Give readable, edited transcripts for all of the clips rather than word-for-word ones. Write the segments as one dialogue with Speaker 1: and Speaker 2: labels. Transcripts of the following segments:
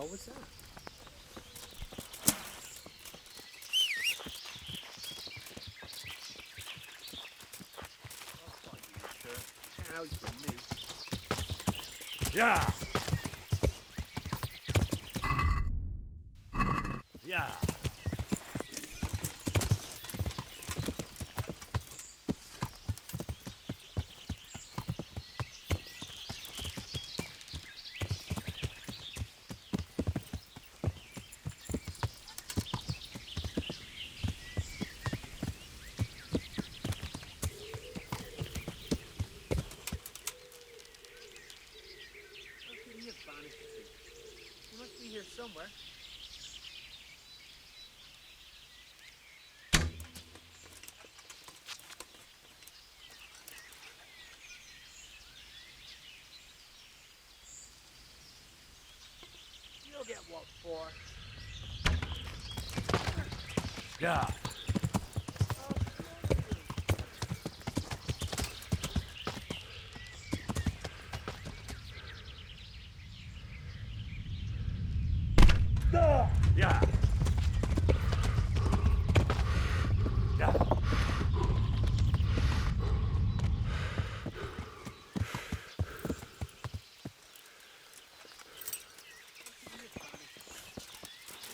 Speaker 1: hell was that? I'll find you, sure. How's for me?
Speaker 2: Yeah. Yeah.
Speaker 1: How could he have vanished to? He must be here somewhere. You'll get what for?
Speaker 2: Yeah. Yeah. Yeah.
Speaker 1: He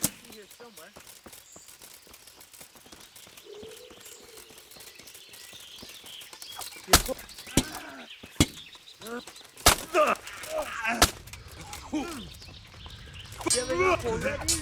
Speaker 1: must be here somewhere. Giving up already?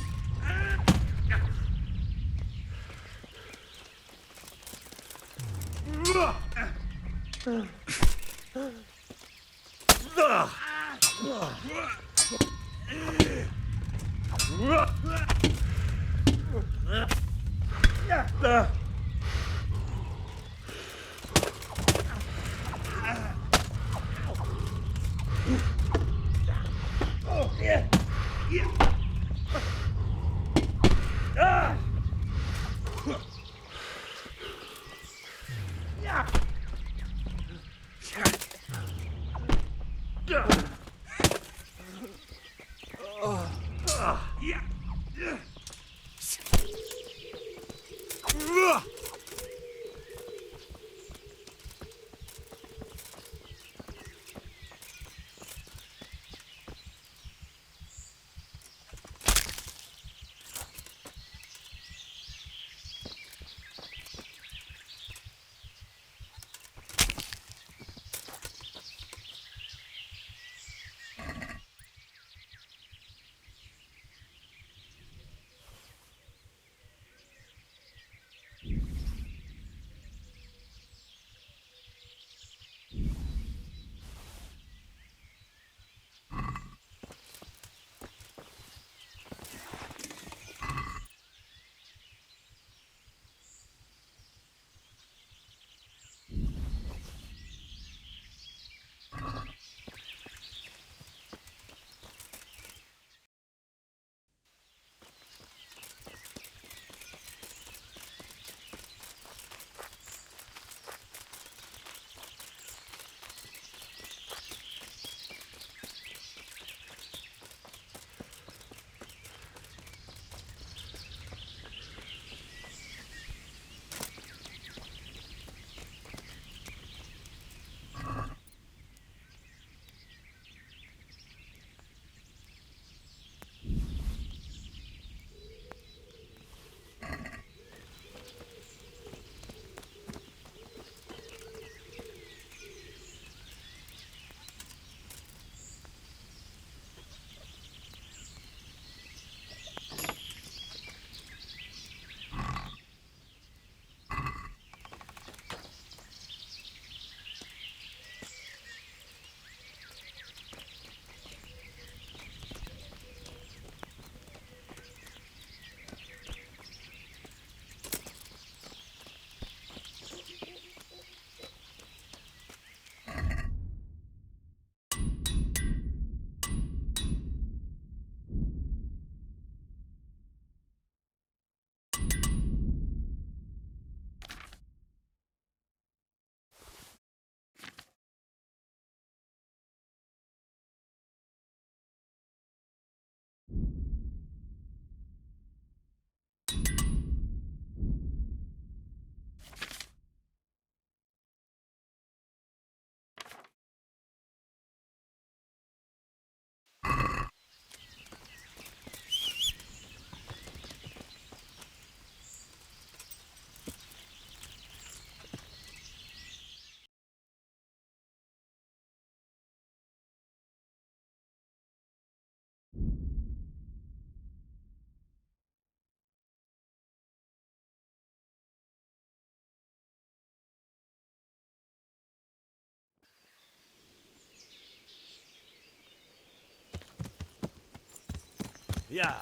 Speaker 2: Yeah.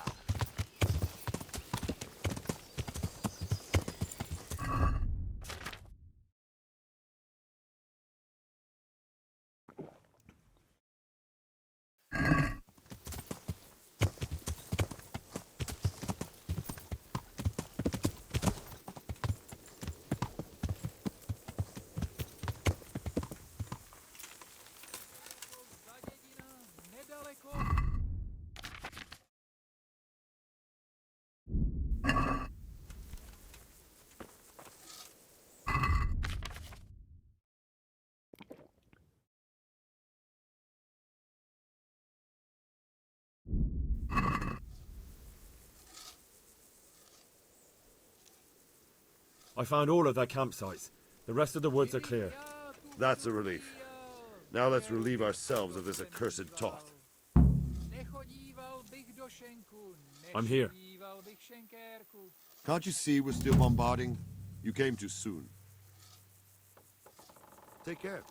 Speaker 3: I found all of their campsites. The rest of the woods are clear.
Speaker 4: That's a relief. Now let's relieve ourselves of this accursed Toth.
Speaker 3: I'm here.
Speaker 4: Can't you see we're still bombarding? You came too soon. Take care.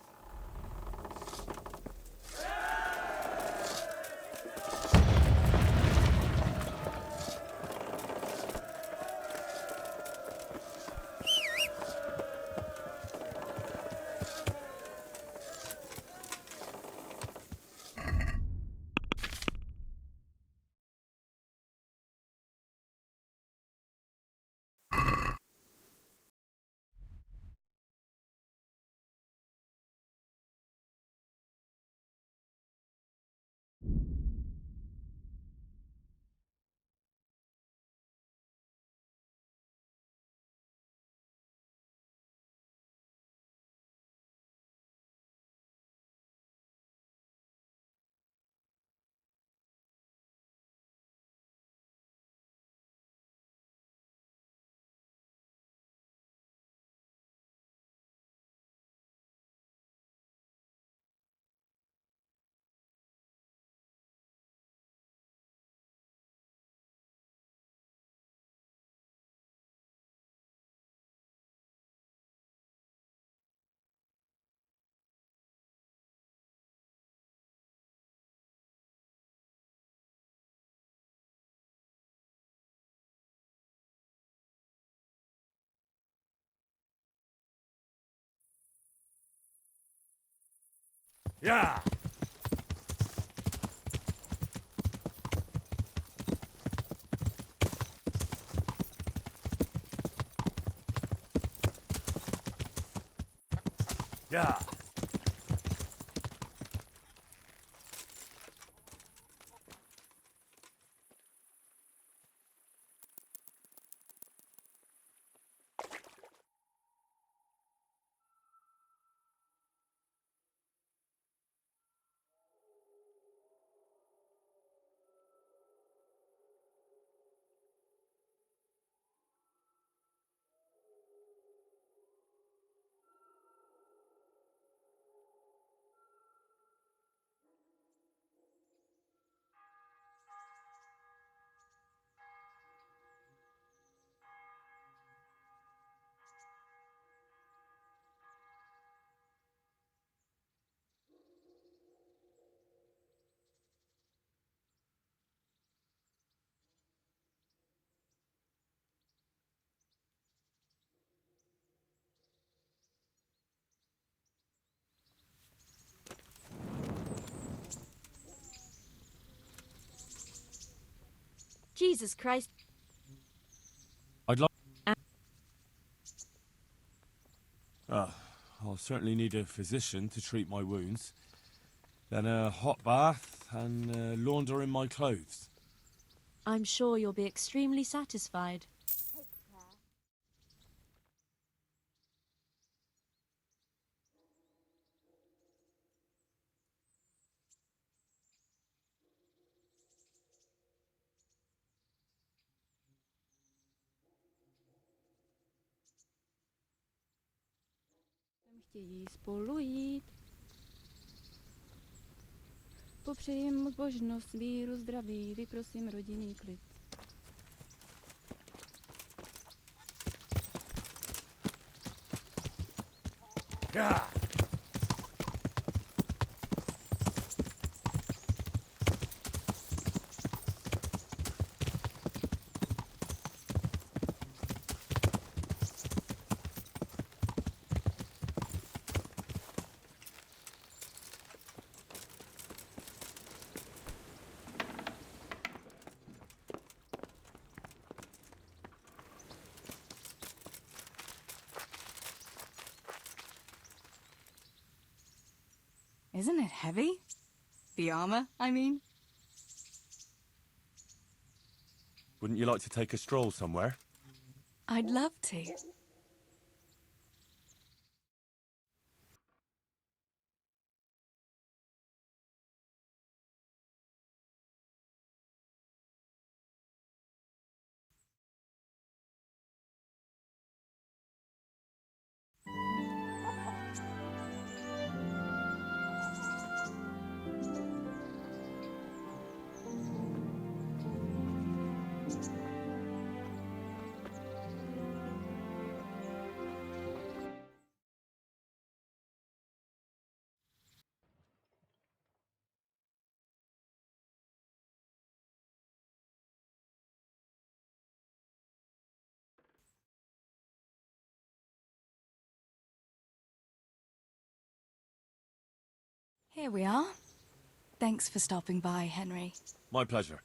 Speaker 2: Yeah. Yeah.
Speaker 5: Jesus Christ.
Speaker 3: I'd like...
Speaker 5: Uh-
Speaker 3: I'll certainly need a physician to treat my wounds. Then a hot bath and laundering my clothes.
Speaker 5: I'm sure you'll be extremely satisfied.
Speaker 6: Chtějí spolu jít. Popřeji jim zbožnost, víru, zdraví, vyprosím rodinný klid.
Speaker 2: Yeah.
Speaker 7: Isn't it heavy? The armor, I mean.
Speaker 3: Wouldn't you like to take a stroll somewhere?
Speaker 7: I'd love to. Here we are. Thanks for stopping by, Henry.
Speaker 3: My pleasure.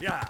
Speaker 2: Yeah.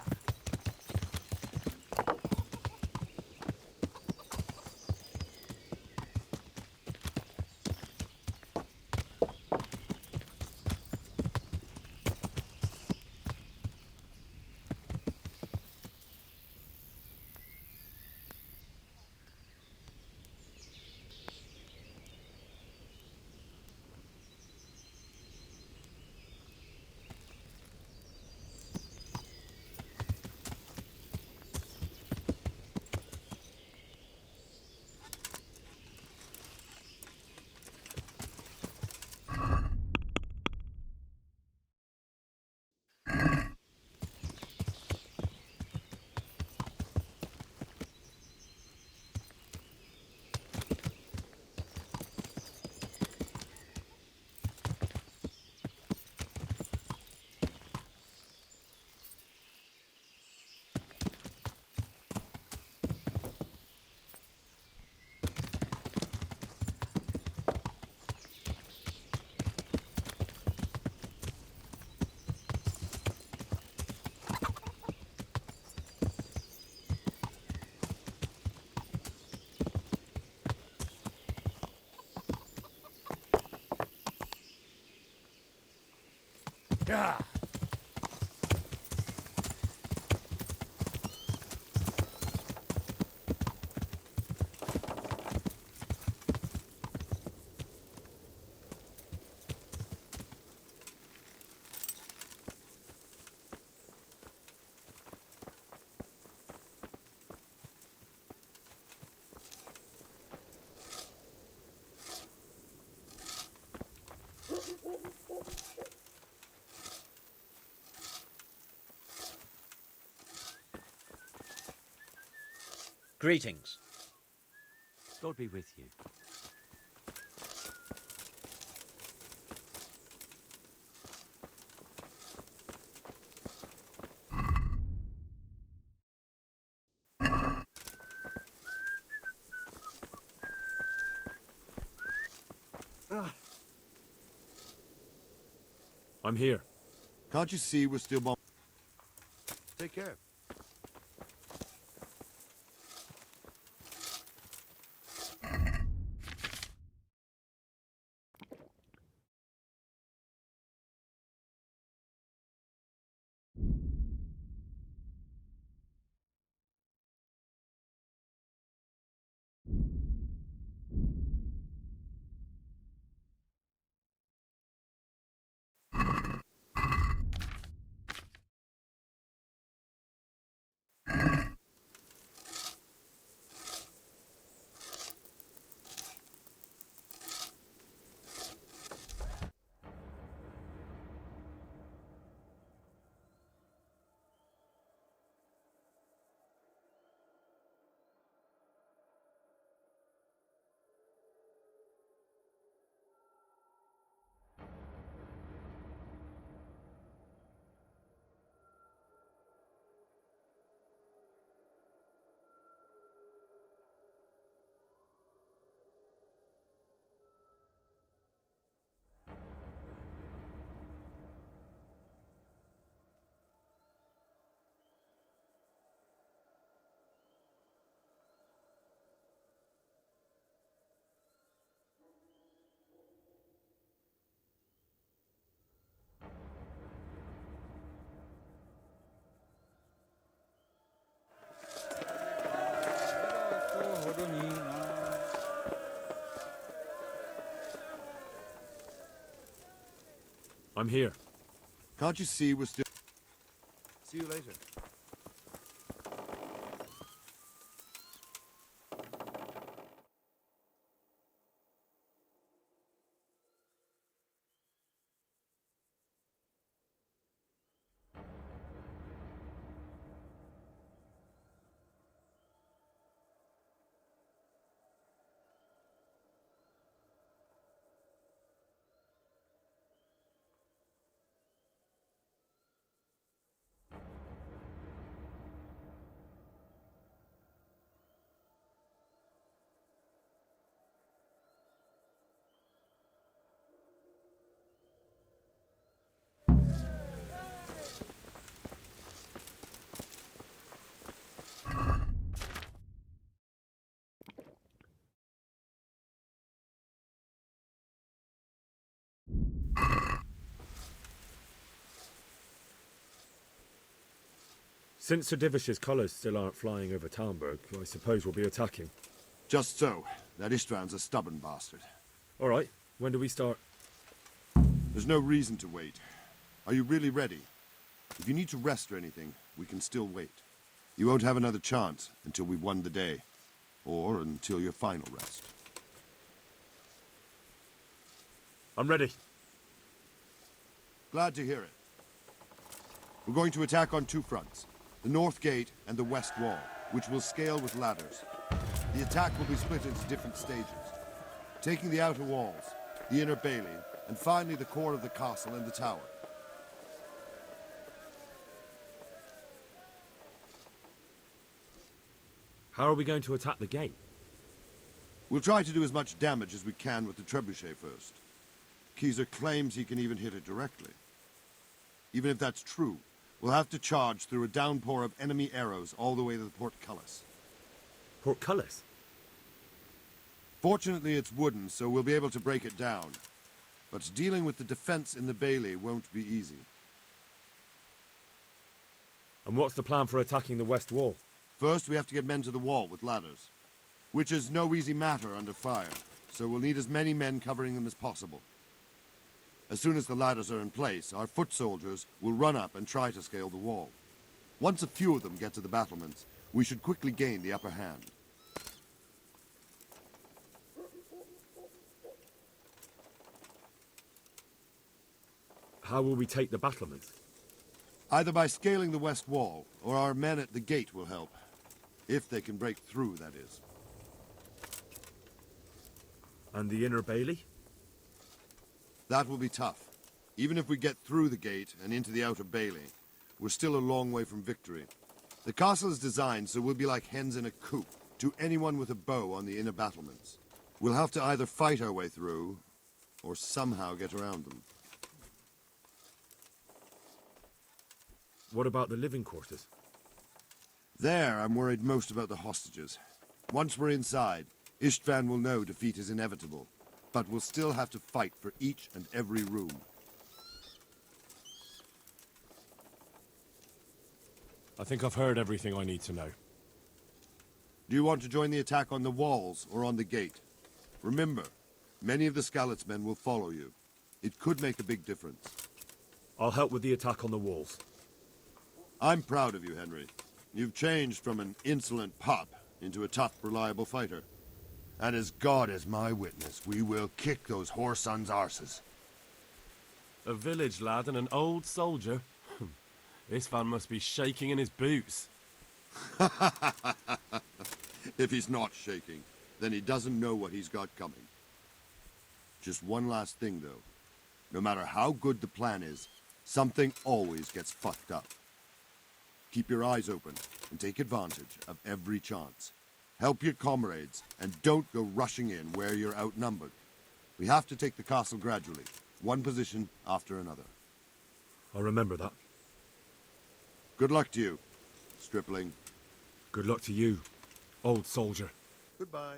Speaker 2: Yeah.
Speaker 1: Greetings.
Speaker 2: God be with you.
Speaker 3: I'm here.
Speaker 4: Can't you see we're still bomb? Take care.
Speaker 3: I'm here.
Speaker 4: Can't you see we're still... See you later.
Speaker 3: Since Sir Divish's colours still aren't flying over Talmberg, I suppose we'll be attacking.
Speaker 4: Just so. That Istvan's a stubborn bastard.
Speaker 3: All right, when do we start?
Speaker 4: There's no reason to wait. Are you really ready? If you need to rest or anything, we can still wait. You won't have another chance until we've won the day. Or until your final rest.
Speaker 3: I'm ready.
Speaker 4: Glad to hear it. We're going to attack on two fronts. The North Gate and the West Wall, which will scale with ladders. The attack will be split into different stages. Taking the outer walls, the inner bailey, and finally the core of the castle and the tower.
Speaker 3: How are we going to attack the gate?
Speaker 4: We'll try to do as much damage as we can with the trebuchet first. Keyser claims he can even hit it directly. Even if that's true, we'll have to charge through a downpour of enemy arrows all the way to the portcullis.
Speaker 3: Portcullis?
Speaker 4: Fortunately, it's wooden, so we'll be able to break it down. But dealing with the defense in the bailey won't be easy.
Speaker 3: And what's the plan for attacking the West Wall?
Speaker 4: First, we have to get men to the wall with ladders, which is no easy matter under fire, so we'll need as many men covering them as possible. As soon as the ladders are in place, our foot soldiers will run up and try to scale the wall. Once a few of them get to the battlements, we should quickly gain the upper hand.
Speaker 3: How will we take the battlements?
Speaker 4: Either by scaling the west wall, or our men at the gate will help. If they can break through, that is.
Speaker 3: And the inner bailey?
Speaker 4: That will be tough. Even if we get through the gate and into the outer bailey, we're still a long way from victory. The castle is designed so we'll be like hens in a coop to anyone with a bow on the inner battlements. We'll have to either fight our way through, or somehow get around them.
Speaker 2: What about the living quarters?
Speaker 4: There, I'm worried most about the hostages. Once we're inside, Istvan will know defeat is inevitable, but we'll still have to fight for each and every room.
Speaker 3: I think I've heard everything I need to know.
Speaker 4: Do you want to join the attack on the walls or on the gate? Remember, many of the Skalitz men will follow you. It could make a big difference.
Speaker 2: I'll help with the attack on the walls.
Speaker 4: I'm proud of you, Henry. You've changed from an insolent pup into a tough, reliable fighter. And as God is my witness, we will kick those whore sons' arses.
Speaker 3: A village lad and an old soldier? This fan must be shaking in his boots.
Speaker 4: If he's not shaking, then he doesn't know what he's got coming. Just one last thing, though. No matter how good the plan is, something always gets fucked up. Keep your eyes open and take advantage of every chance. Help your comrades and don't go rushing in where you're outnumbered. We have to take the castle gradually, one position after another.
Speaker 2: I'll remember that.
Speaker 4: Good luck to you, stripling.
Speaker 2: Good luck to you, old soldier.
Speaker 4: Goodbye.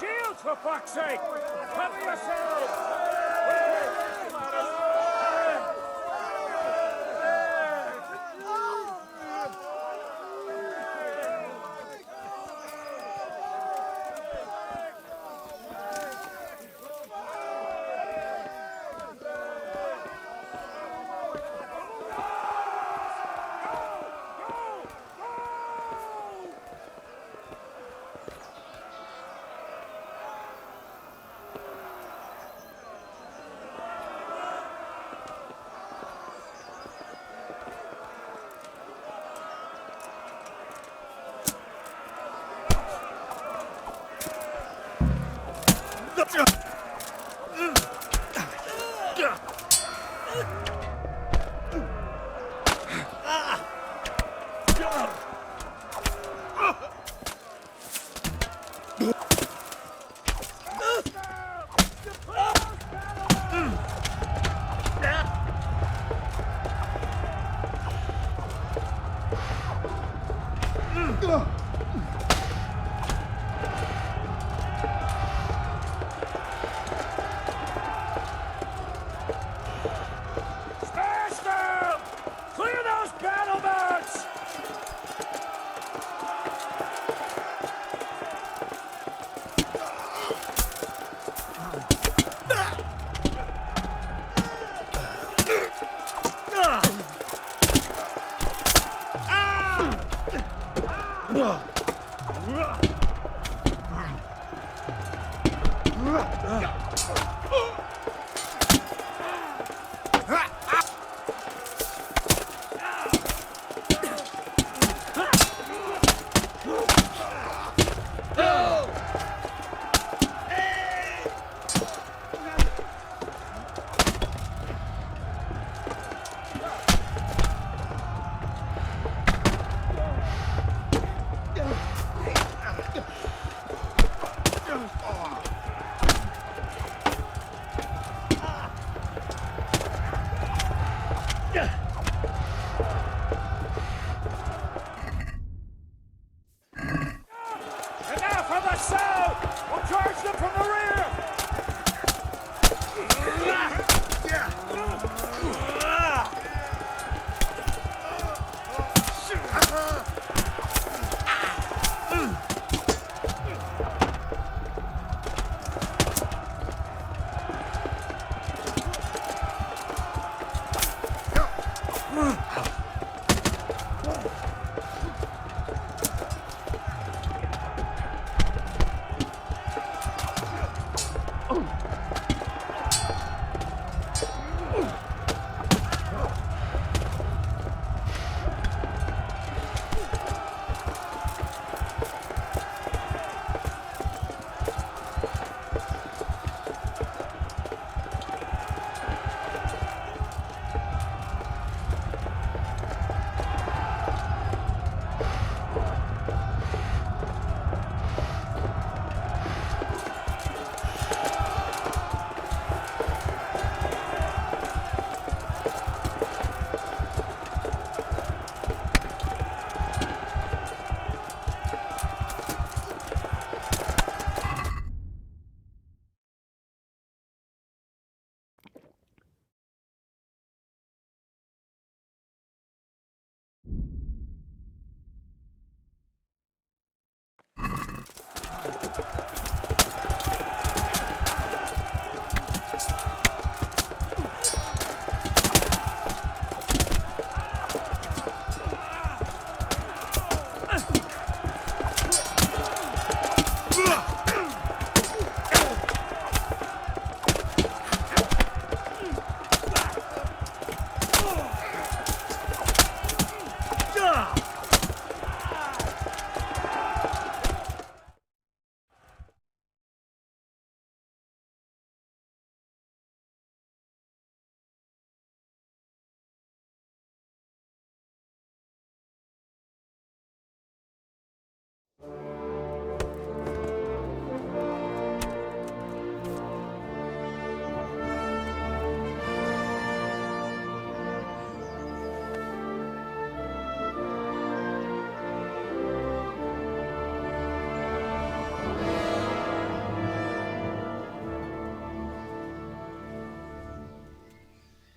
Speaker 2: Shields, for fuck's sake! Cover yourselves! Press out! We'll charge them from the rear!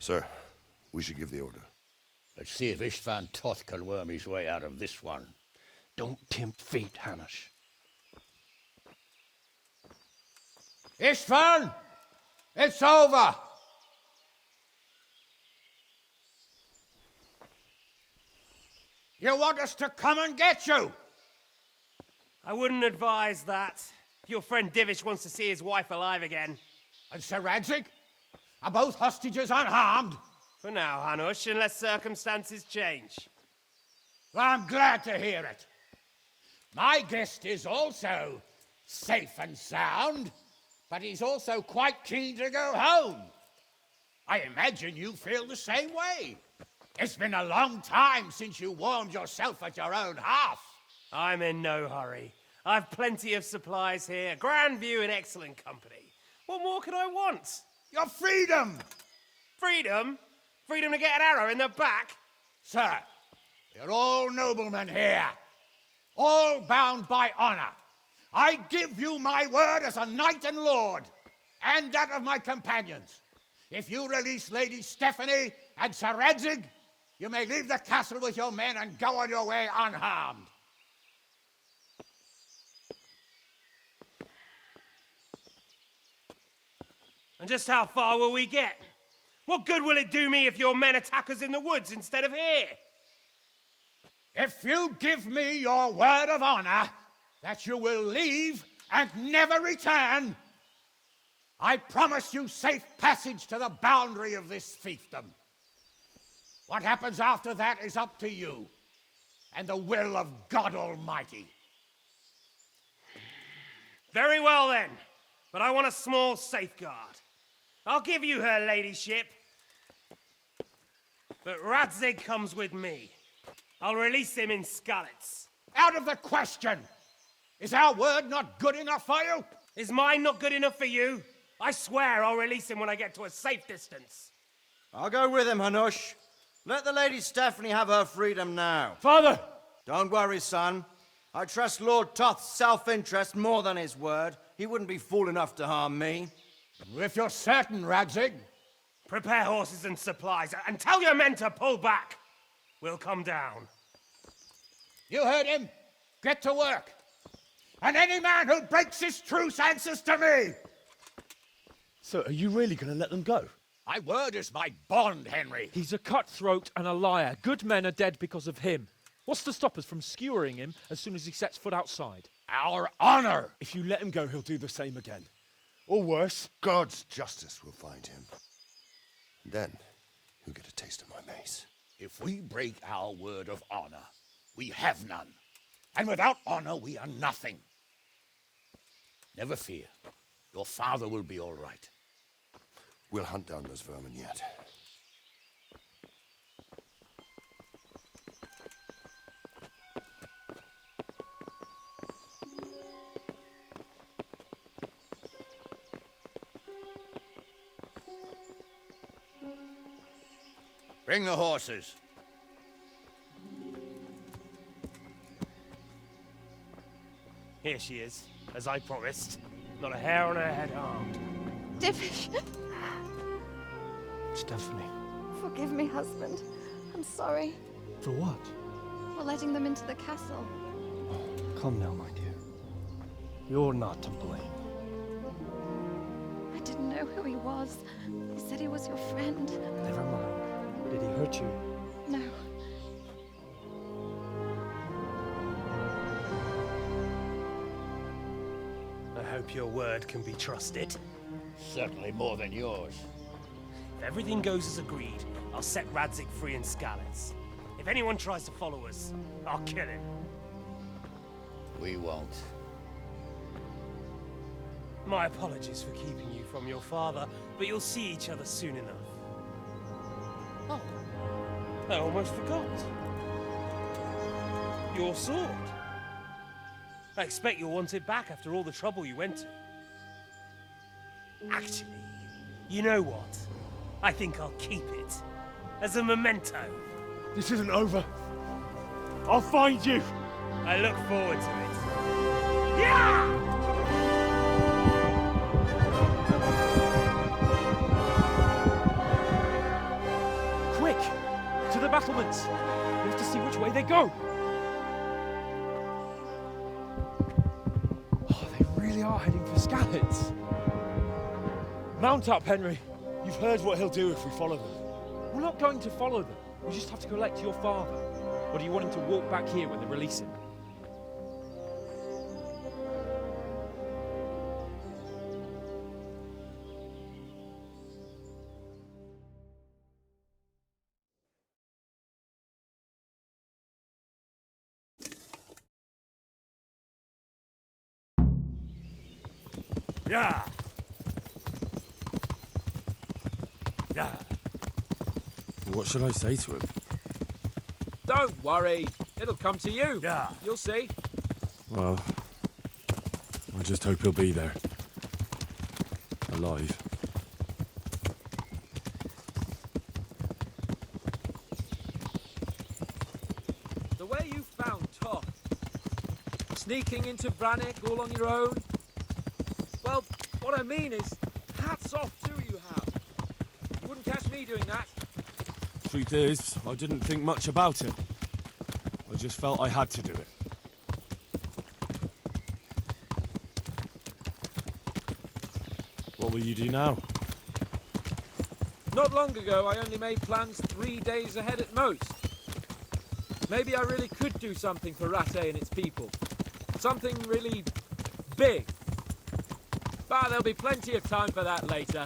Speaker 4: Sir, we should give the order.
Speaker 8: Let's see if Istvan Toth can worm his way out of this one. Don't tempt fate, Hanush. Istvan! It's over! You want us to come and get you?
Speaker 1: I wouldn't advise that. Your friend Divish wants to see his wife alive again.
Speaker 8: And Sir Radzig? Are both hostages unharmed?
Speaker 1: For now, Hanush, unless circumstances change.
Speaker 8: Well, I'm glad to hear it. My guest is also safe and sound, but he's also quite keen to go home. I imagine you feel the same way. It's been a long time since you warmed yourself at your own hearth.
Speaker 1: I'm in no hurry. I've plenty of supplies here, grand view and excellent company. What more could I want?
Speaker 8: Your freedom!
Speaker 1: Freedom? Freedom to get an arrow in the back?
Speaker 8: Sir, you're all noblemen here, all bound by honor. I give you my word as a knight and lord, and that of my companions. If you release Lady Stephanie and Sir Radzig, you may leave the castle with your men and go on your way unharmed.
Speaker 1: And just how far will we get? What good will it do me if your men attack us in the woods instead of here?
Speaker 8: If you give me your word of honor that you will leave and never return, I promise you safe passage to the boundary of this fiefdom. What happens after that is up to you and the will of God Almighty.
Speaker 1: Very well then, but I want a small safeguard. I'll give you her ladyship, but Radzig comes with me. I'll release him in Skalitz.
Speaker 8: Out of the question! Is our word not good enough for you?
Speaker 1: Is mine not good enough for you? I swear I'll release him when I get to a safe distance.
Speaker 9: I'll go with him, Hanush. Let the Lady Stephanie have her freedom now.
Speaker 2: Father!
Speaker 9: Don't worry, son. I trust Lord Toth's self-interest more than his word. He wouldn't be fool enough to harm me.
Speaker 8: If you're certain, Radzig.
Speaker 1: Prepare horses and supplies, and tell your men to pull back. We'll come down.
Speaker 8: You heard him. Get to work. And any man who breaks his truce answers to me.
Speaker 10: So, are you really going to let them go?
Speaker 8: My word is my bond, Henry.
Speaker 10: He's a cutthroat and a liar. Good men are dead because of him. What's to stop us from skewering him as soon as he sets foot outside?
Speaker 8: Our honor.
Speaker 10: If you let him go, he'll do the same again. Or worse.
Speaker 4: God's justice will find him. Then, he'll get a taste of my mace.
Speaker 8: If we break our word of honor, we have none. And without honor, we are nothing. Never fear. Your father will be all right.
Speaker 4: We'll hunt down those vermin yet.
Speaker 8: Bring the horses.
Speaker 1: Here she is, as I promised. Not a hair on her head harmed.
Speaker 6: Divish,
Speaker 10: Stephanie.
Speaker 6: forgive me, husband. I'm sorry
Speaker 10: For what?
Speaker 6: for letting them into the castle.
Speaker 10: Come now, my dear. You're not to blame.
Speaker 6: I didn't know who he was. He said he was your friend.
Speaker 10: Never mind. Did he hurt you?
Speaker 6: No.
Speaker 1: I hope your word can be trusted.
Speaker 8: Certainly more than yours.
Speaker 1: If everything goes as agreed, I'll set Radzig free in Skalitz. If anyone tries to follow us, I'll kill him.
Speaker 8: We won't.
Speaker 1: My apologies for keeping you from your father, but you'll see each other soon enough. Oh, I almost forgot. Your sword. I expect you'll want it back after all the trouble you went to. Actually, you know what? I think I'll keep it. As a memento.
Speaker 10: This isn't over. I'll find you.
Speaker 1: I look forward to it. Yeah!
Speaker 10: Quick! To the battlements! We have to see which way they go! Oh, they really are heading for Skalitz. Mount up, Henry.
Speaker 3: You've heard what he'll do if we follow them.
Speaker 10: We're not going to follow them. We just have to collect your father. Or do you want him to walk back here when they release him?
Speaker 1: Yeah! Yeah!
Speaker 3: What should I say to him?
Speaker 10: Don't worry. It'll come to you.
Speaker 1: Yeah.
Speaker 10: You'll see.
Speaker 3: Well, I just hope he'll be there. Alive.
Speaker 10: The way you found Toth, sneaking into Brannick all on your own. Well, what I mean is, hats off to you, Hal. You wouldn't catch me doing that.
Speaker 3: Truth is, I didn't think much about it. I just felt I had to do it. What will you do now?
Speaker 10: Not long ago, I only made plans 3 days ahead at most. Maybe I really could do something for Rattay and its people. Something really big. But there'll be plenty of time for that later.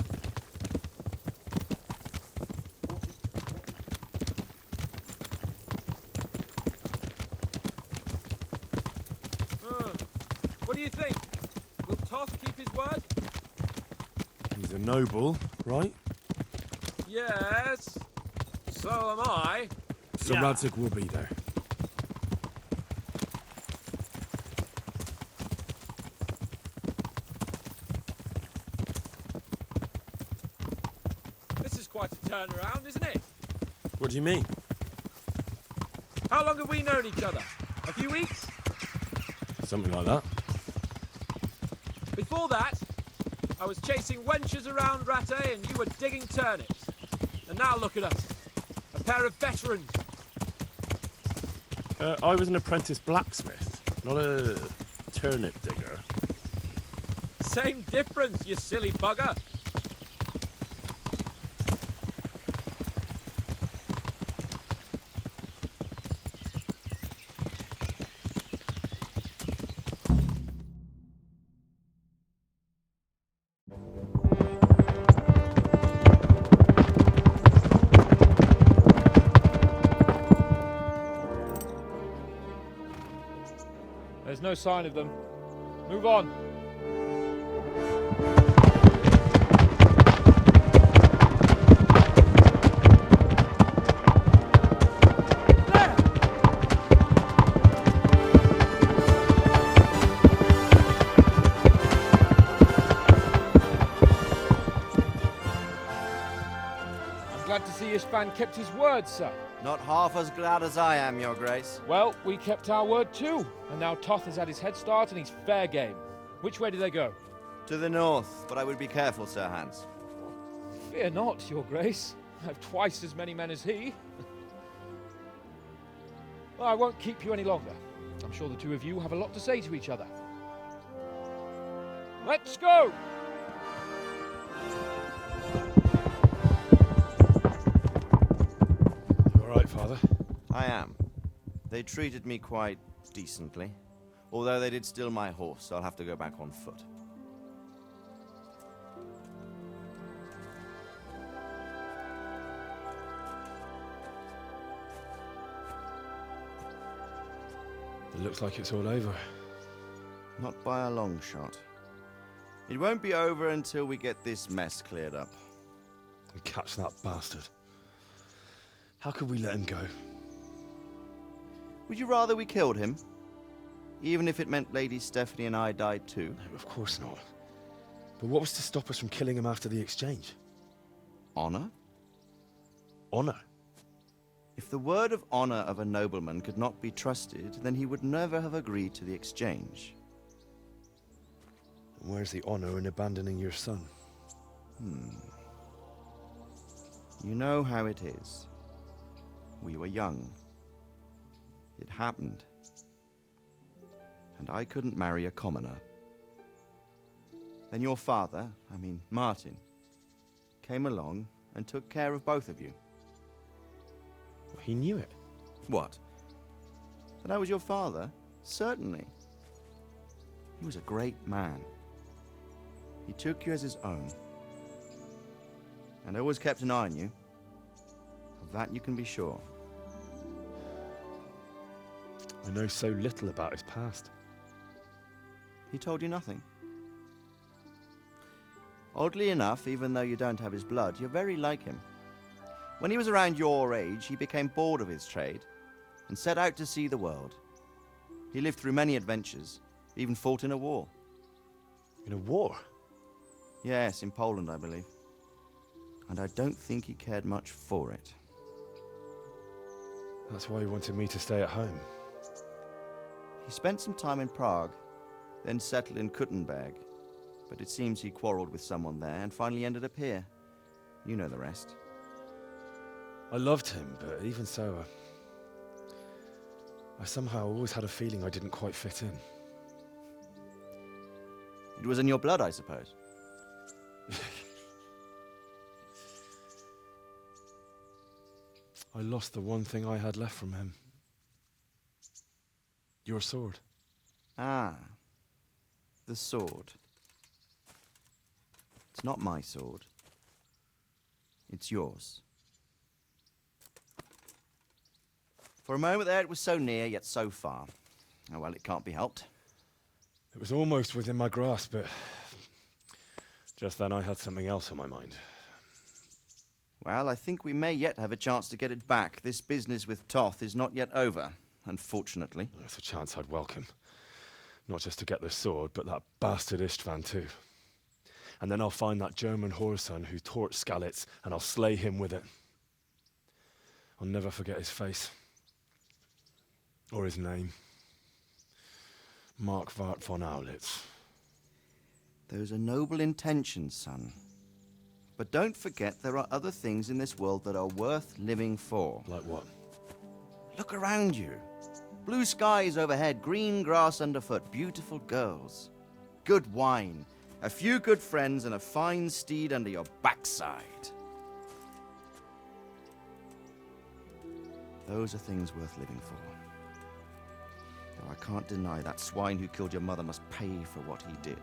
Speaker 10: What do you think? Will Toth keep his word?
Speaker 3: He's a noble, right?
Speaker 10: Yes. So am I.
Speaker 3: So
Speaker 1: Yeah.
Speaker 3: Radzig will be there.
Speaker 10: This is quite a turnaround, isn't it?
Speaker 3: What do you mean?
Speaker 10: How long have we known each other? A few weeks?
Speaker 3: Something like that.
Speaker 10: Before that, I was chasing wenches around Rattay and you were digging turnips. And now look at us. A pair of veterans.
Speaker 3: I was an apprentice blacksmith, not a turnip digger.
Speaker 10: Same difference, you silly bugger. There's no sign of them. Move on. I'm glad to see Ishvan kept his word, sir.
Speaker 9: Not half as glad as I am, Your Grace.
Speaker 10: Well, we kept our word too. And now Toth has had his head start and he's fair game. Which way do they go?
Speaker 9: To the north, but I would be careful, Sir Hans.
Speaker 10: Fear not, Your Grace. I have twice as many men as he. Well, I won't keep you any longer. I'm sure the two of you have a lot to say to each other. Let's go!
Speaker 3: You all right, Father?
Speaker 9: I am. They treated me quite decently. Although they did steal my horse, so I'll have to go back on foot.
Speaker 3: It looks like it's all over.
Speaker 9: Not by a long shot. It won't be over until we get this mess cleared up.
Speaker 3: And catch that bastard. How could we let him go?
Speaker 9: Would you rather we killed him? Even if it meant Lady Stephanie and I died too?
Speaker 3: No, of course not. But what was to stop us from killing him after the exchange?
Speaker 9: Honor?
Speaker 3: Honor?
Speaker 9: If the word of honor of a nobleman could not be trusted, then he would never have agreed to the exchange.
Speaker 3: And where's the honor in abandoning your son?
Speaker 9: You know how it is. We were young. It happened. And I couldn't marry a commoner. Then your father, Martin, came along and took care of both of you.
Speaker 3: Well, he knew it.
Speaker 9: What? That I was your father? Certainly. He was a great man. He took you as his own. And always kept an eye on you. Of that you can be sure.
Speaker 3: I know so little about his past.
Speaker 9: He told you nothing? Oddly enough, even though you don't have his blood, you're very like him. When he was around your age, he became bored of his trade and set out to see the world. He lived through many adventures, even fought in a war.
Speaker 3: In a war?
Speaker 9: Yes, in Poland, I believe. And I don't think he cared much for it.
Speaker 3: That's why he wanted me to stay at home.
Speaker 9: He spent some time in Prague, then settled in Kuttenberg. But it seems he quarreled with someone there and finally ended up here. You know the rest.
Speaker 3: I loved him, but even so, I somehow always had a feeling I didn't quite fit in.
Speaker 9: It was in your blood, I suppose.
Speaker 3: I lost the one thing I had left from him. Your sword.
Speaker 9: Ah, the sword. It's not my sword. It's yours. For a moment there, it was so near, yet so far. Oh, well, it can't be helped.
Speaker 3: It was almost within my grasp, but just then I had something else on my mind.
Speaker 9: Well, I think we may yet have a chance to get it back. This business with Toth is not yet over, unfortunately.
Speaker 3: That's a chance I'd welcome. Not just to get the sword, but that bastard Istvan too. And then I'll find that German whoreson who torched Skalitz, and I'll slay him with it. I'll never forget his face. Or his name. Mark Vart von Aulitz.
Speaker 9: Those are noble intentions, son. But don't forget there are other things in this world that are worth living for.
Speaker 3: Like what?
Speaker 9: Look around you. Blue skies overhead, green grass underfoot, beautiful girls. Good wine, a few good friends, and a fine steed under your backside. Those are things worth living for. Though I can't deny that swine who killed your mother must pay for what he did.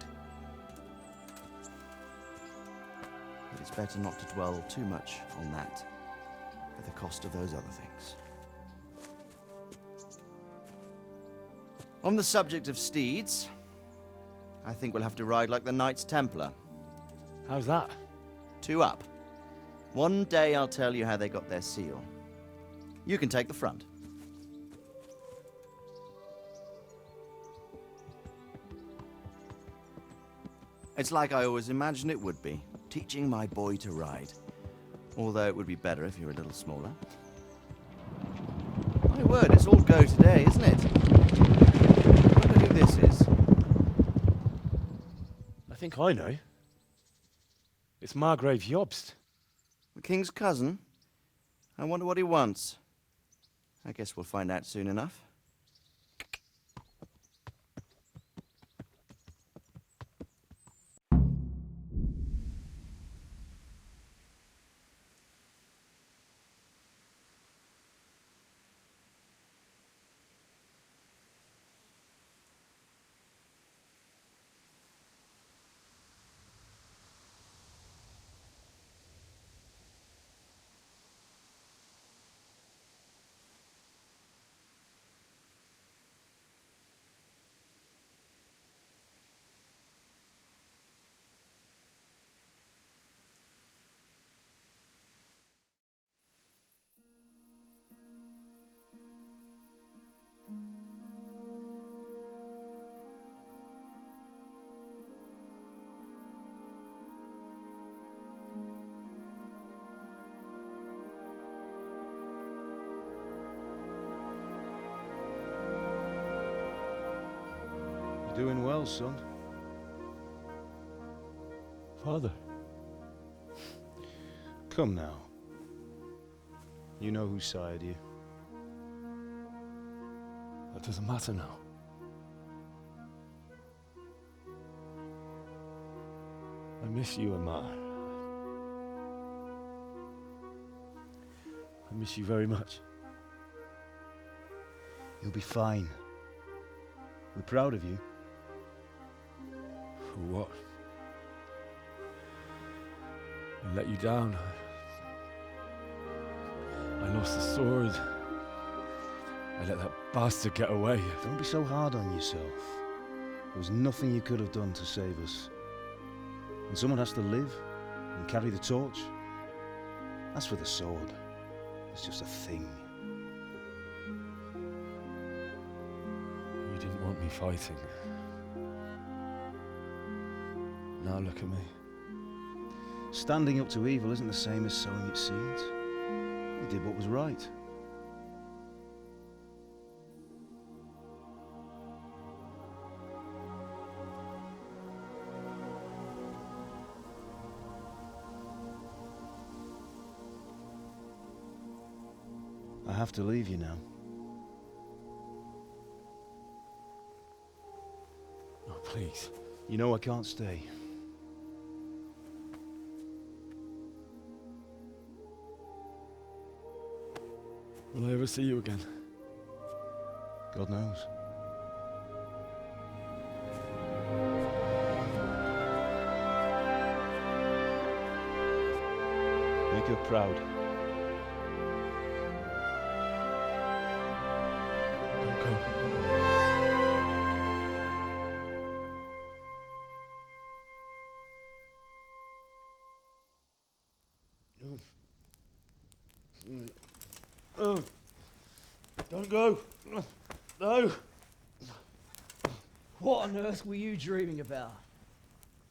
Speaker 9: But it's better not to dwell too much on that at the cost of those other things. On the subject of steeds, I think we'll have to ride like the Knights Templar.
Speaker 3: How's that?
Speaker 9: 2 up. One day I'll tell you how they got their seal. You can take the front. It's like I always imagined it would be, teaching my boy to ride. Although it would be better if you were a little smaller. My word, it's all go today, isn't it? I wonder who this is.
Speaker 3: I think I know. It's Margrave Jobst.
Speaker 9: The king's cousin? I wonder what he wants. I guess we'll find out soon enough.
Speaker 11: Doing well, son.
Speaker 3: Father.
Speaker 11: Come now. You know who sired you.
Speaker 3: That doesn't matter now. I miss you, Amar. I miss you very much.
Speaker 11: You'll be fine. We're proud of you.
Speaker 3: For what? I let you down. I lost the sword. I let that bastard get away.
Speaker 11: Don't be so hard on yourself. There was nothing you could have done to save us. And someone has to live and carry the torch. As for the sword, it's just a thing.
Speaker 3: You didn't want me fighting. Now look at me.
Speaker 11: Standing up to evil isn't the same as sowing its seeds. You did what was right. I have to leave you now.
Speaker 3: Oh, please.
Speaker 11: You know I can't stay.
Speaker 3: Will I ever see you again?
Speaker 11: God knows. Make her proud.
Speaker 3: Don't go. Oh, don't go. No.
Speaker 12: What on earth were you dreaming about?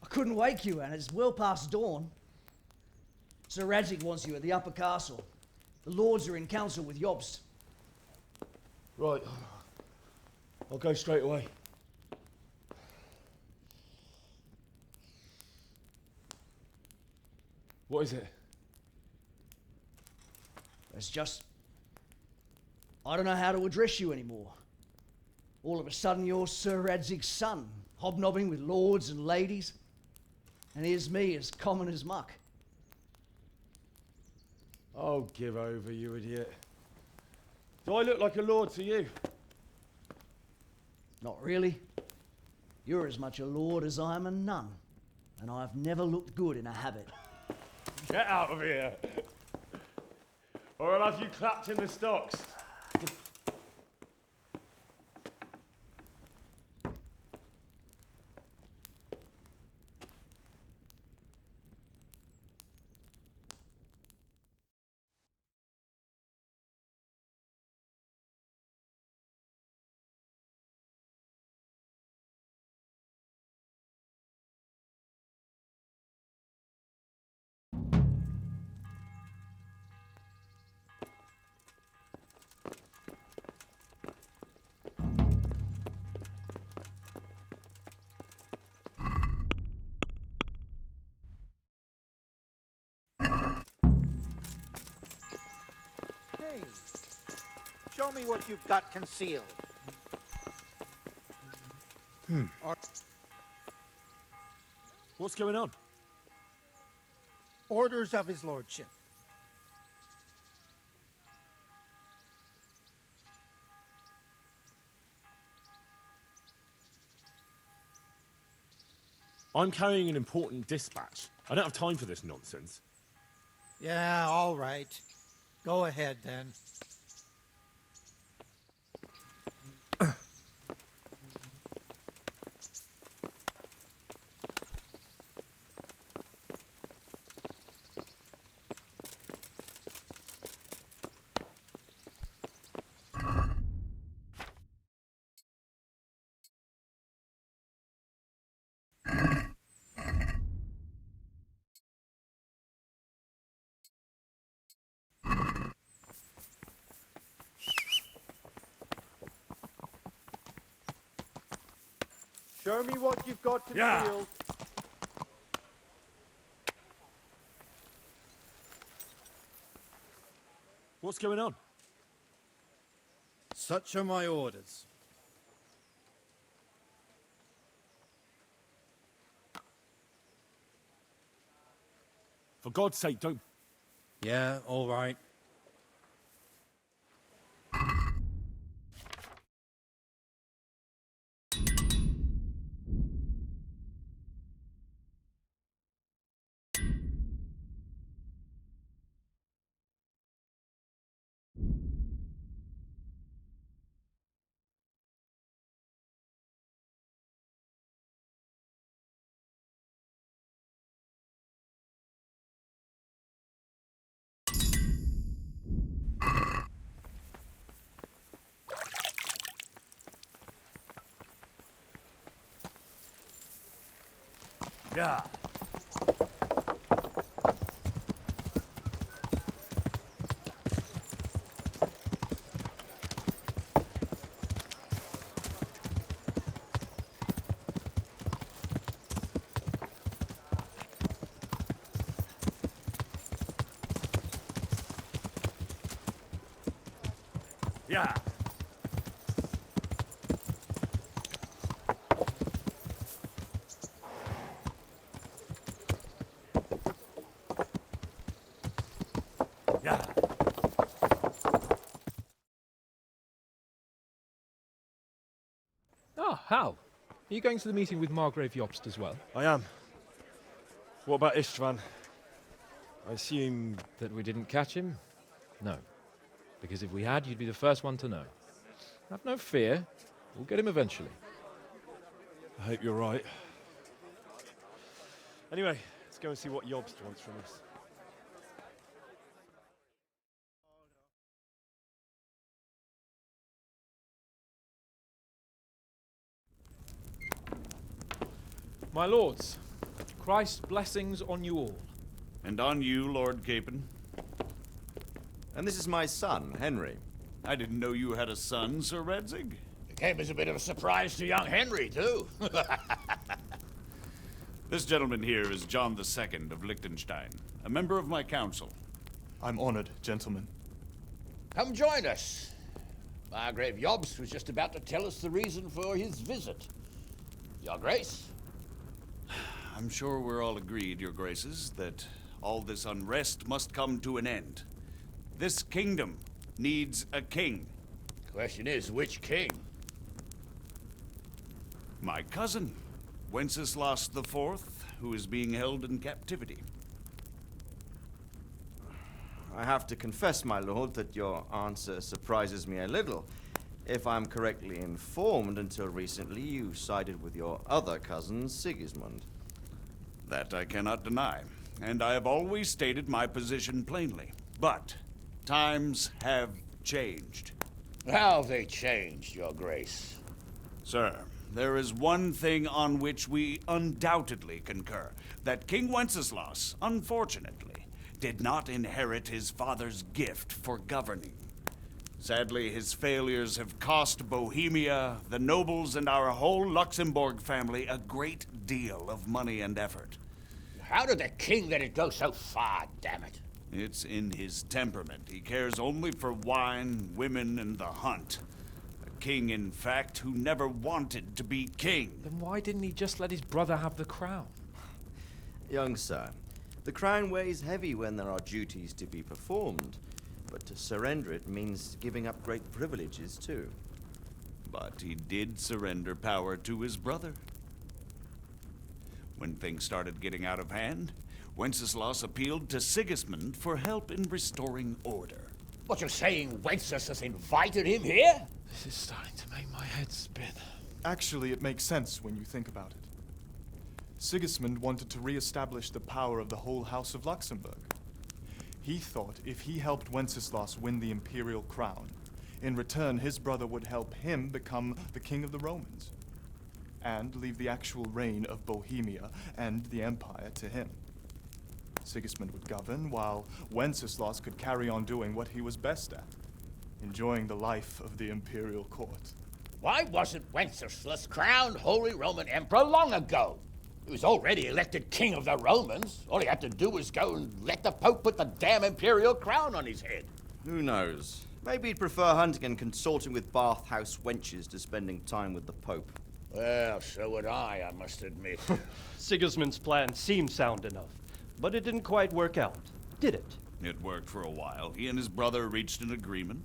Speaker 12: I couldn't wake you, and it's well past dawn. Sir Radzig wants you at the upper castle. The lords are in council with Jobst.
Speaker 3: Right. I'll go straight away. What is it?
Speaker 12: It's just... I don't know how to address you anymore. All of a sudden you're Sir Radzig's son, hobnobbing with lords and ladies. And here's me, as common as muck.
Speaker 3: Oh, give over, you idiot. Do I look like a lord to you?
Speaker 12: Not really. You're as much a lord as I am a nun. And I've never looked good in a habit.
Speaker 3: Get out of here! Or I'll have you clapped in the stocks.
Speaker 13: Hey, show me what you've got concealed.
Speaker 3: What's going on?
Speaker 13: Orders of his lordship.
Speaker 3: I'm carrying an important dispatch. I don't have time for this nonsense.
Speaker 13: Yeah, all right. Go ahead, then.
Speaker 2: Show me what you've got concealed.
Speaker 3: Yeah. What's going on?
Speaker 4: Such are my orders.
Speaker 3: For God's sake, don't...
Speaker 4: Yeah, all right.
Speaker 3: Yeah. Yeah. Yeah.
Speaker 10: Ah, Hal. Are you going to the meeting with Margrave Jobst as well?
Speaker 3: I am. What about Istvan? I assume...
Speaker 10: That we didn't catch him? No. Because if we had, you'd be the first one to know. Have no fear. We'll get him eventually.
Speaker 3: I hope you're right. Anyway, let's go and see what Jobst wants from us.
Speaker 10: My lords, Christ's blessings on you all.
Speaker 14: And on you, Lord Capon.
Speaker 9: And this is my son, Henry.
Speaker 14: I didn't know you had a son, Sir Radzig.
Speaker 8: It came as a bit of a surprise to young Henry, too.
Speaker 14: This gentleman here is John II of Liechtenstein, a member of my council.
Speaker 15: I'm honored, gentlemen.
Speaker 16: Come join us. Margrave Jobst was just about to tell us the reason for his visit. Your Grace?
Speaker 14: I'm sure we're all agreed, Your Graces, that all this unrest must come to an end. This kingdom needs a king.
Speaker 16: Question is, which king?
Speaker 14: My cousin, Wenceslas IV, who is being held in captivity.
Speaker 9: I have to confess, my lord, that your answer surprises me a little. If I'm correctly informed, until recently you sided with your other cousin, Sigismund.
Speaker 14: That I cannot deny, and I have always stated my position plainly. But times have changed.
Speaker 16: How have they changed, Your Grace?
Speaker 14: Sir, there is one thing on which we undoubtedly concur, that King Wenceslas, unfortunately, did not inherit his father's gift for governing. Sadly, his failures have cost Bohemia, the nobles, and our whole Luxembourg family a great deal of money and effort.
Speaker 16: How did the king let it go so far, damn it?
Speaker 14: It's in his temperament. He cares only for wine, women, and the hunt. A king, in fact, who never wanted to be king.
Speaker 10: Then why didn't he just let his brother have the crown?
Speaker 9: Young sir, the crown weighs heavy when there are duties to be performed, but to surrender it means giving up great privileges too.
Speaker 14: But he did surrender power to his brother. When things started getting out of hand, Wenceslas appealed to Sigismund for help in restoring order.
Speaker 16: What, you're saying Wenceslas invited him here?
Speaker 10: This is starting to make my head spin.
Speaker 15: Actually, it makes sense when you think about it. Sigismund wanted to re-establish the power of the whole House of Luxembourg. He thought if he helped Wenceslas win the imperial crown, in return his brother would help him become the king of the Romans, and leave the actual reign of Bohemia and the empire to him. Sigismund would govern, while Wenceslas could carry on doing what he was best at, enjoying the life of the imperial court.
Speaker 16: Why wasn't Wenceslas crowned Holy Roman Emperor long ago? He was already elected king of the Romans. All he had to do was go and let the Pope put the damn imperial crown on his head.
Speaker 9: Who knows? Maybe he'd prefer hunting and consorting with bathhouse wenches to spending time with the Pope.
Speaker 16: Well, so would I must admit.
Speaker 1: Sigismund's plan seemed sound enough, but it didn't quite work out, did it?
Speaker 14: It worked for a while. He and his brother reached an agreement.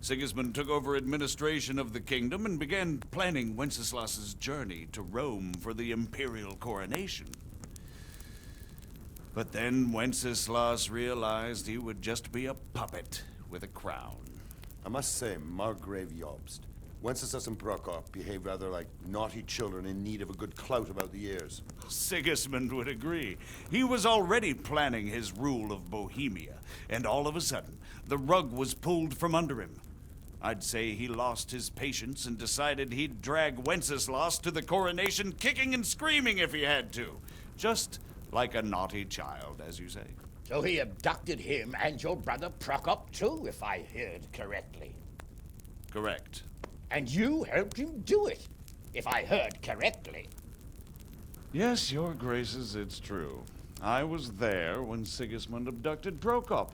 Speaker 14: Sigismund took over administration of the kingdom and began planning Wenceslas's journey to Rome for the imperial coronation. But then Wenceslas realized he would just be a puppet with a crown.
Speaker 4: I must say, Margrave Jobst, Wenceslas and Prokop behave rather like naughty children in need of a good clout about the ears.
Speaker 14: Sigismund would agree. He was already planning his rule of Bohemia, and all of a sudden, the rug was pulled from under him. I'd say he lost his patience and decided he'd drag Wenceslas to the coronation kicking and screaming if he had to. Just like a naughty child, as you say.
Speaker 16: So he abducted him and your brother Prokop too, if I heard correctly.
Speaker 14: Correct.
Speaker 16: And you helped him do it, if I heard correctly.
Speaker 14: Yes, Your Graces, it's true. I was there when Sigismund abducted Prokop.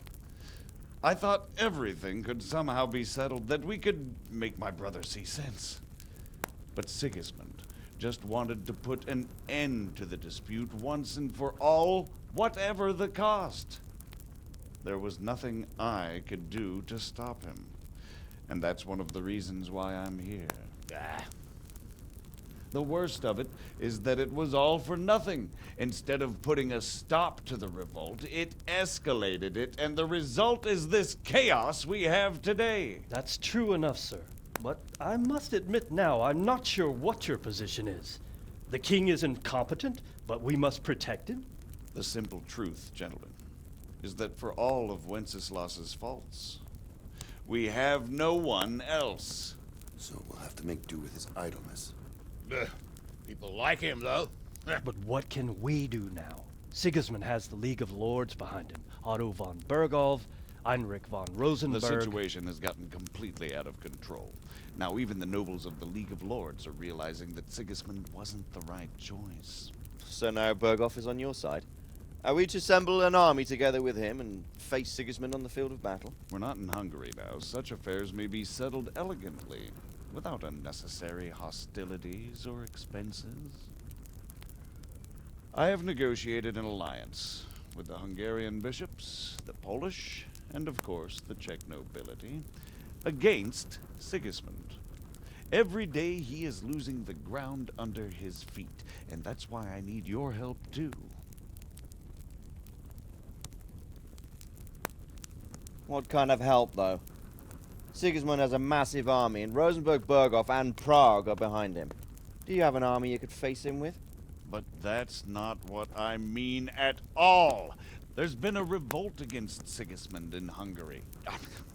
Speaker 14: I thought everything could somehow be settled, that we could make my brother see sense. But Sigismund just wanted to put an end to the dispute once and for all, whatever the cost. There was nothing I could do to stop him. And that's one of the reasons why I'm here. The worst of it is that it was all for nothing. Instead of putting a stop to the revolt, it escalated it, and the result is this chaos we have today.
Speaker 1: That's true enough, sir. But I must admit now, I'm not sure what your position is. The king is incompetent, but we must protect him?
Speaker 14: The simple truth, gentlemen, is that for all of Wenceslas's faults, we have no one else.
Speaker 4: So we'll have to make do with his idleness.
Speaker 16: People like him, though.
Speaker 1: But what can we do now? Sigismund has the League of Lords behind him. Otto von Bergolf, Heinrich von Rosenberg.
Speaker 14: The situation has gotten completely out of control. Now even the nobles of the League of Lords are realizing that Sigismund wasn't the right choice.
Speaker 9: So now Berghoff is on your side. Are we to assemble an army together with him and face Sigismund on the field of battle?
Speaker 14: We're not in Hungary now. Such affairs may be settled elegantly, without unnecessary hostilities or expenses. I have negotiated an alliance with the Hungarian bishops, the Polish, and of course the Czech nobility, against Sigismund. Every day he is losing the ground under his feet, and that's why I need your help too.
Speaker 9: What kind of help, though? Sigismund has a massive army, and Rosenberg, Berghoff, and Prague are behind him. Do you have an army you could face him with?
Speaker 14: But that's not what I mean at all. There's been a revolt against Sigismund in Hungary,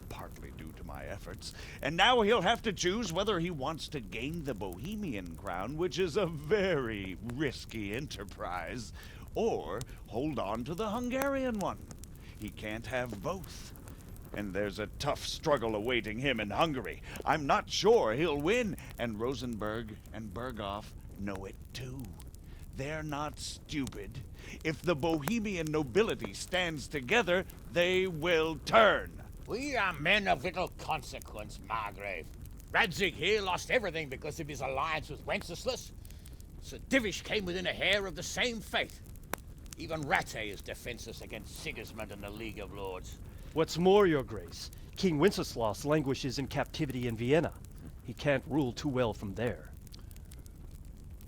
Speaker 14: partly due to my efforts, and now he'll have to choose whether he wants to gain the Bohemian crown, which is a very risky enterprise, or hold on to the Hungarian one. He can't have both. And there's a tough struggle awaiting him in Hungary. I'm not sure he'll win, and Rosenberg and Berghoff know it too. They're not stupid. If the Bohemian nobility stands together, they will turn.
Speaker 16: We are men of little consequence, Margrave. Radzig here lost everything because of his alliance with Wenceslas. Sir Divish came within a hair of the same fate. Even Rattay is defenseless against Sigismund and the League of Lords.
Speaker 17: What's more, Your Grace, King Wenceslas languishes in captivity in Vienna. He can't rule too well from there.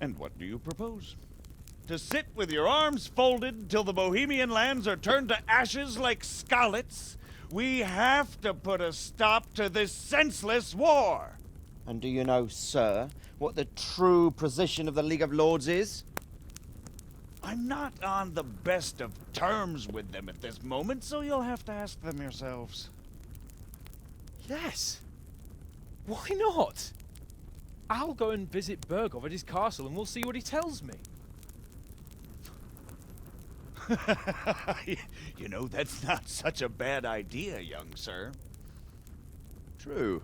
Speaker 14: And what do you propose? To sit with your arms folded till the Bohemian lands are turned to ashes like Skalitz? We have to put a stop to this senseless war!
Speaker 9: And do you know, sir, what the true position of the League of Lords is?
Speaker 14: I'm not on the best of terms with them at this moment, so you'll have to ask them yourselves.
Speaker 10: Yes. Why not? I'll go and visit Berghoff at his castle and we'll see what he tells me.
Speaker 14: You know, that's not such a bad idea, young sir.
Speaker 9: True.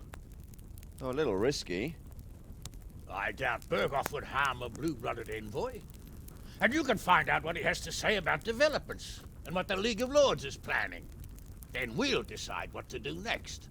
Speaker 9: Though a little risky.
Speaker 16: I doubt Berghoff would harm a blue-blooded envoy. And you can find out what he has to say about developments and what the League of Lords is planning. Then we'll decide what to do next.